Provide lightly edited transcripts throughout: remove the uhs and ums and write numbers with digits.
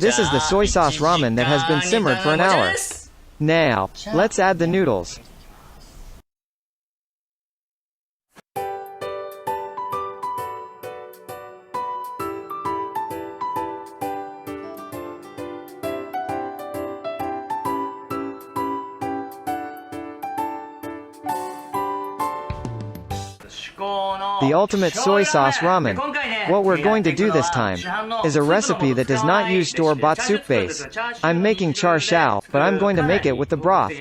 This is the soy sauce ramen that has been simmered for an hour. Now, let's add the noodles. The ultimate soy sauce ramen. What we're going to do this time is a recipe that does not use store-bought soup base. I'm making char-shao, but I'm going to make it with the broth.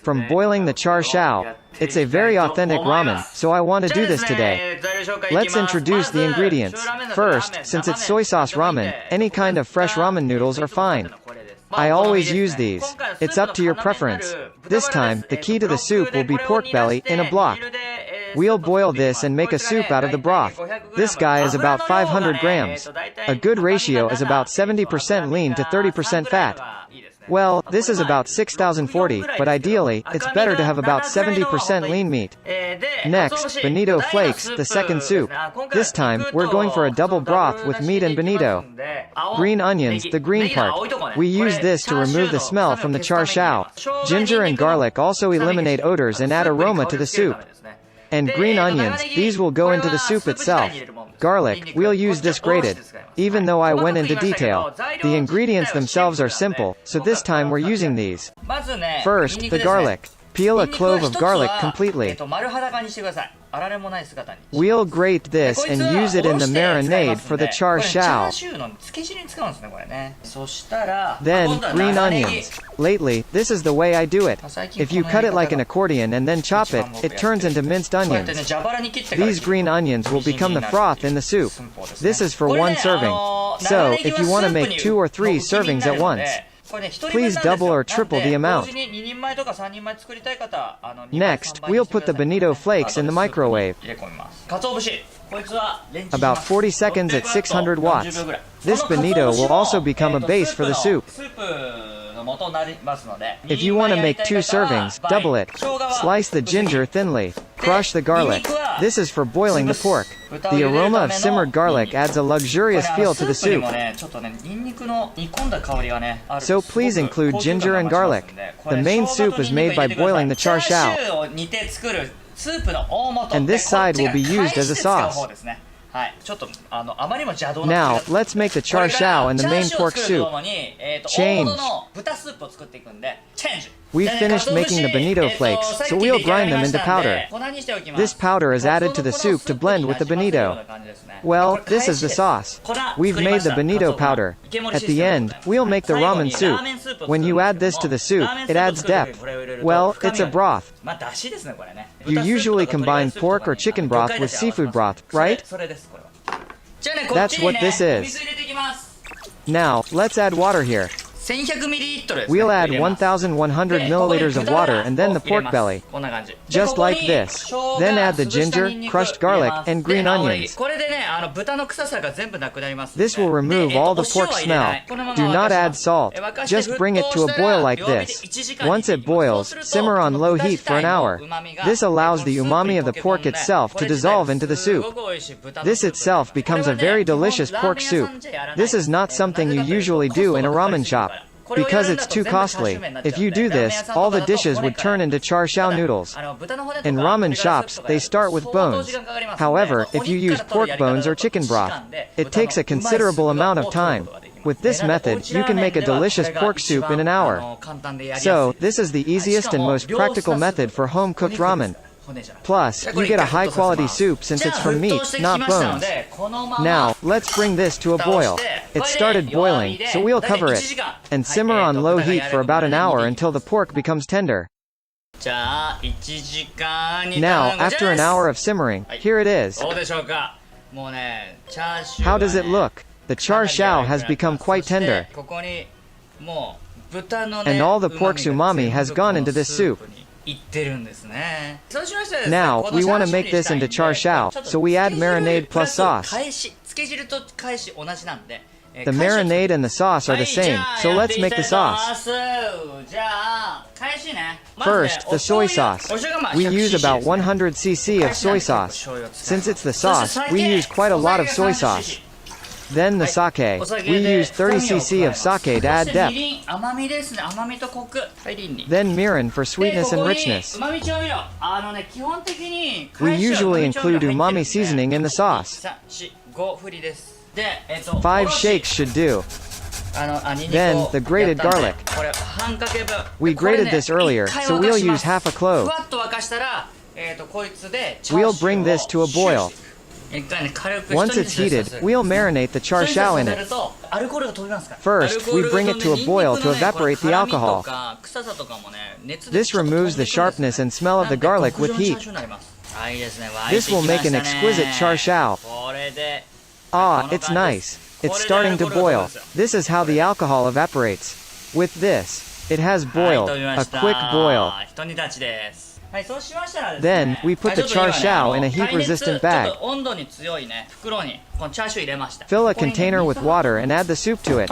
From boiling the char-shao, it's a very authentic ramen, so I want to do this today. Let's introduce the ingredients. First, since it's soy sauce ramen, any kind of fresh ramen noodles are fine. I always use these. It's up to your preference. This time, the key to the soup will be pork belly in a block. We'll boil this and make a soup out of the broth. This guy is about 500 grams. A good ratio is about 70% lean to 30% fat. Well, this is about 6,040, but ideally, it's better to have about 70% lean meat. Next, Bonito flakes, the second soup. This time, we're going for a double broth with meat and Bonito. Green onions, the green part. We use this to remove the smell from the char-shao. Ginger and garlic also eliminate odors and add aroma to the soup. And green onions, these will go into the soup itself. Garlic, we'll use this grated. Even though I went into detail, the ingredients themselves are simple, so this time we're using these. First, the garlic. Peel a clove of garlic completely. We'll grate this and use it in the marinade for the char-shao. Then, green onions. Lately, this is the way I do it. If you cut it like an accordion and then chop it, it turns into minced onions. These green onions will become the froth in the soup. This is for one serving. So, if you want to make 2 or 3 servings at once, please double or triple the amount. Next, we'll put the Bonito flakes in the microwave. About 40 seconds at 600 watts. This Bonito will also become a base for the soup. If you want to make 2 servings, double it. Slice the ginger thinly. Crush the garlic. This is for boiling the pork. The aroma of simmered garlic adds a luxurious feel to the soup. So please include ginger and garlic. The main soup is made by boiling the char-shao. And this side will be used as a sauce. Now, let's make the char-shao and the main pork soup. Change. We've finished making the Bonito flakes, so we'll grind them into powder. This powder is added to the soup to blend with the Bonito. Well, this is the sauce. We've made the Bonito powder. At the end, we'll make the ramen soup. When you add this to the soup, it adds depth. Well, it's a broth. You usually combine pork or chicken broth with seafood broth, right? That's what this is. Now, let's add water here. We'll add 1,100 milliliters of water and then the pork belly. Just like this. Then add the ginger, crushed garlic, and green onions. This will remove all the pork smell. Do not add salt. Just bring it to a boil like this. Once it boils, simmer on low heat for an hour. This allows the umami of the pork itself to dissolve into the soup. This itself becomes a very delicious pork soup. This is not something you usually do in a ramen shop, because it's too costly. If you do this, all the dishes would turn into char-shao noodles. In ramen shops, they start with bones. However, if you use pork bones or chicken broth, it takes a considerable amount of time. With this method, you can make a delicious pork soup in an hour. So, this is the easiest and most practical method for home-cooked ramen. Plus, you get a high-quality soup since it's from meat, not bones. Now, let's bring this to a boil. It started boiling, so we'll cover it and simmer on low heat for about an hour until the pork becomes tender. Now, after an hour of simmering, here it is. How does it look? The char-shao has become quite tender, and all the pork's umami has gone into this soup. Now, we want to make this into char-shao, so we add marinade plus sauce. The marinade and the sauce are the same, so let's make the sauce. First, the soy sauce. We use about 100 cc of soy sauce. Since it's the sauce, we use quite a lot of soy sauce. Then the sake. We use 30cc of sake to add depth. Then mirin for sweetness and richness. We usually include umami seasoning in the sauce. 5 shakes should do. Then, the grated garlic. We grated this earlier, so we'll use half a clove. We'll bring this to a boil. Once it's heated, we'll marinate the chashao in it. First, we bring it to a boil to evaporate the alcohol. This removes the sharpness and smell of the garlic with heat. This will make an exquisite chashao. Ah, it's nice. It's starting to boil. This is how the alcohol evaporates. With this, it has boiled, a quick boil. Then, we put the chashao in a heat-resistant bag. Fill a container with water and add the soup to it.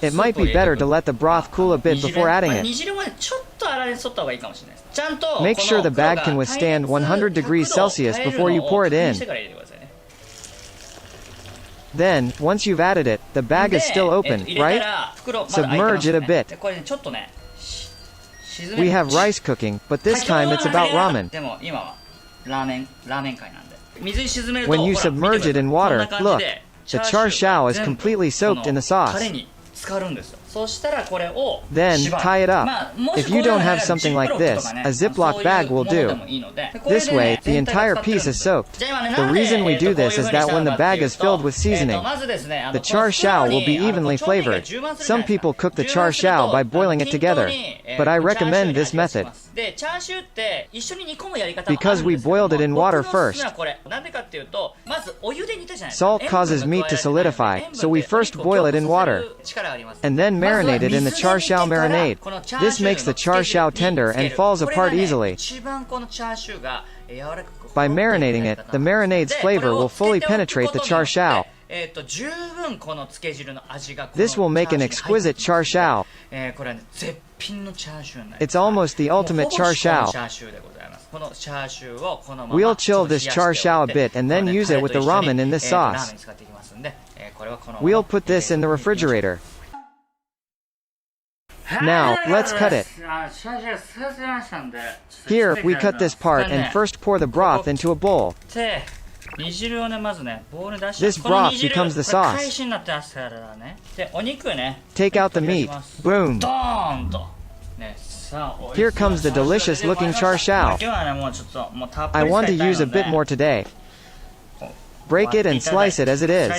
It might be better to let the broth cool a bit before adding it. Make sure the bag can withstand 100 degrees Celsius before you pour it in. Then, once you've added it, the bag is still open, right? Submerge it a bit. We have rice cooking, but this time it's about ramen. When you submerge it in water, look, the chashao is completely soaked in the sauce. Then, tie it up. If you don't have something like this, a Ziploc bag will do. This way, the entire piece is soaked. The reason we do this is that when the bag is filled with seasoning, the chashao will be evenly flavored. Some people cook the chashao by boiling it together, but I recommend this method. Because we boiled it in water first. Salt causes meat to solidify, so we first boil it in water, and then marinate it in the chashao marinade. This makes the chashao tender and falls apart easily. By marinating it, the marinade's flavor will fully penetrate the chashao. This will make an exquisite chashao. It's almost the ultimate chashao. We'll chill this chashao a bit and then use it with the ramen in this sauce. We'll put this in the refrigerator. Now, let's cut it. Here, we cut this part and first pour the broth into a bowl. This broth becomes the sauce. Take out the meat. Boom! Here comes the delicious looking chashao. I want to use a bit more today. Break it and slice it as it is.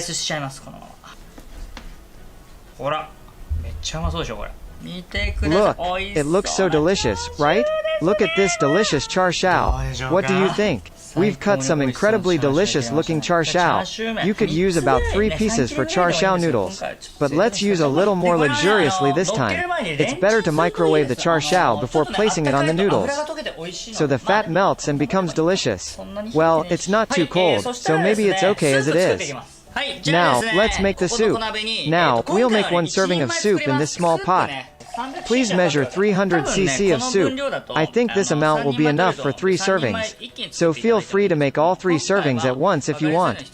Look, it looks so delicious, right? Look at this delicious chashao. What do you think? We've cut some incredibly delicious looking chashao. You could use about 3 pieces for chashao noodles. But let's use a little more luxuriously this time. It's better to microwave the chashao before placing it on the noodles, so the fat melts and becomes delicious. Well, it's not too cold, so maybe it's okay as it is. Now, let's make the soup. Now, we'll make 1 serving of soup in this small pot. Please measure 300 cc of soup. I think this amount will be enough for 3 servings. So feel free to make all 3 servings at once if you want.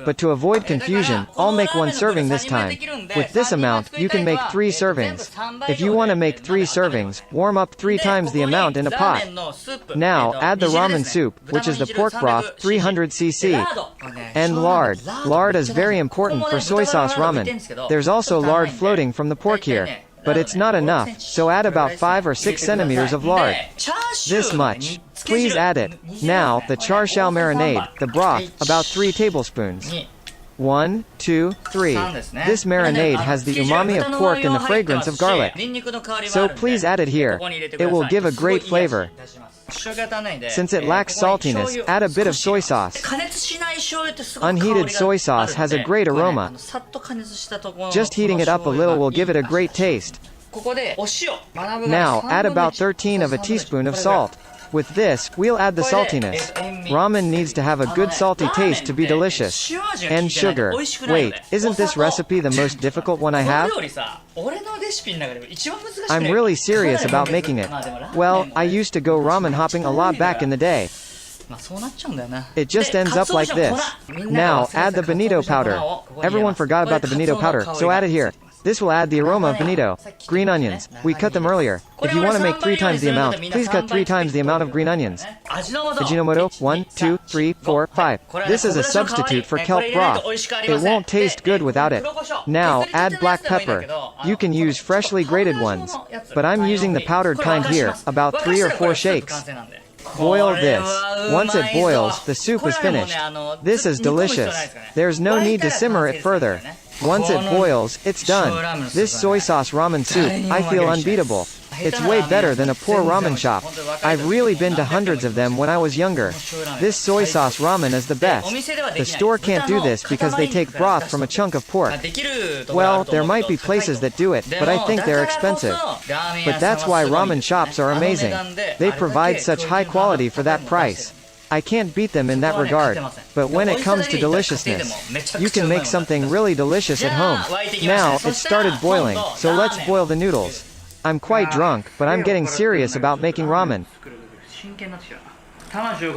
But to avoid confusion, I'll make 1 serving this time. With this amount, you can make 3 servings. If you want to make 3 servings, warm up 3 times the amount in a pot. Now, add the ramen soup, which is the pork broth, 300 cc. And lard. Lard is very important for soy sauce ramen. There's also lard floating from the pork here. But it's not enough, so add about 5 or 6 centimeters of lard. This much. Please add it. Now, the chashao marinade, the broth, about 3 tablespoons. 1, 2, 3. This marinade has the umami of pork and the fragrance of garlic. So please add it here. It will give a great flavor. Since it lacks saltiness, add a bit of soy sauce. Unheated soy sauce has a great aroma. Just heating it up a little will give it a great taste. Now, add about 13 of a teaspoon of salt. With this, we'll add the saltiness. Ramen needs to have a good salty taste to be delicious. And sugar. Wait, isn't this recipe the most difficult one I have? I'm really serious about making it. Well, I used to go ramen hopping a lot back in the day. It just ends up like this. Now, add the Bonito powder. Everyone forgot about the Bonito powder, so add it here. This will add the aroma of Bonito. Green onions. We cut them earlier. If you want to make 3 times the amount, please cut 3 times the amount of green onions. Ajinomoto, 1, 2, 3, 4, 5. This is a substitute for kelp broth. It won't taste good without it. Now, add black pepper. You can use freshly grated ones. But I'm using the powdered kind here, about 3 or 4 shakes. Boil this. Once it boils, the soup is finished. This is delicious. There's no need to simmer it further. Once it boils, it's done. This soy sauce ramen soup, I feel unbeatable. It's way better than a poor ramen shop. I've really been to hundreds of them when I was younger. This soy sauce ramen is the best. The store can't do this because they take broth from a chunk of pork. Well, there might be places that do it, but I think they're expensive. But that's why ramen shops are amazing. They provide such high quality for that price. I can't beat them in that regard. But when it comes to deliciousness, you can make something really delicious at home. Now, it started boiling, so let's boil the noodles. I'm quite drunk, but I'm getting serious about making ramen.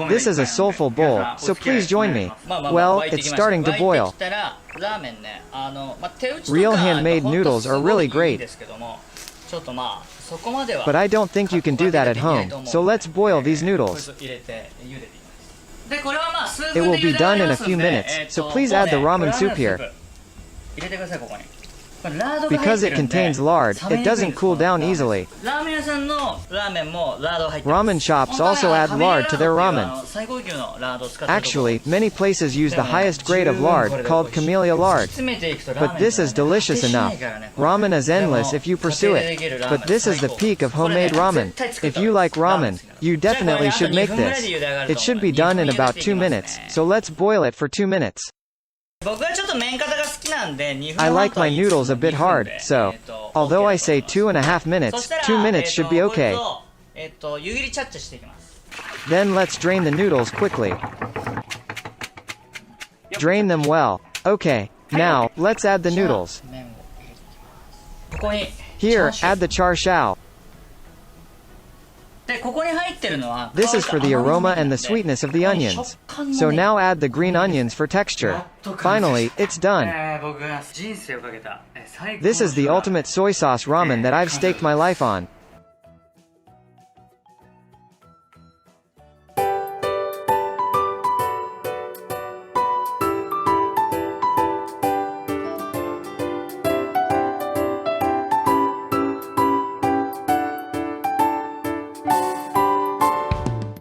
This is a soulful bowl, so please join me. Well, it's starting to boil. Real handmade noodles are really great. But I don't think you can do that at home, so let's boil these noodles. It will be done in a few minutes, so please add the ramen soup here. Because it contains lard, it doesn't cool down easily. Ramen shops also add lard to their ramen. Actually, many places use the highest grade of lard, called camellia lard. But this is delicious enough. Ramen is endless if you pursue it. But this is the peak of homemade ramen. If you like ramen, you definitely should make this. It should be done in about 2 minutes, so let's boil it for 2 minutes. I like my noodles a bit hard, so, although I say 2.5 minutes, 2 minutes should be okay. Then let's drain the noodles quickly. Drain them well. Okay, now, let's add the noodles. Here, add the chashu. This is for the aroma and the sweetness of the onions. So now add the green onions for texture. Finally, it's done. This is the ultimate soy sauce ramen that I've staked my life on.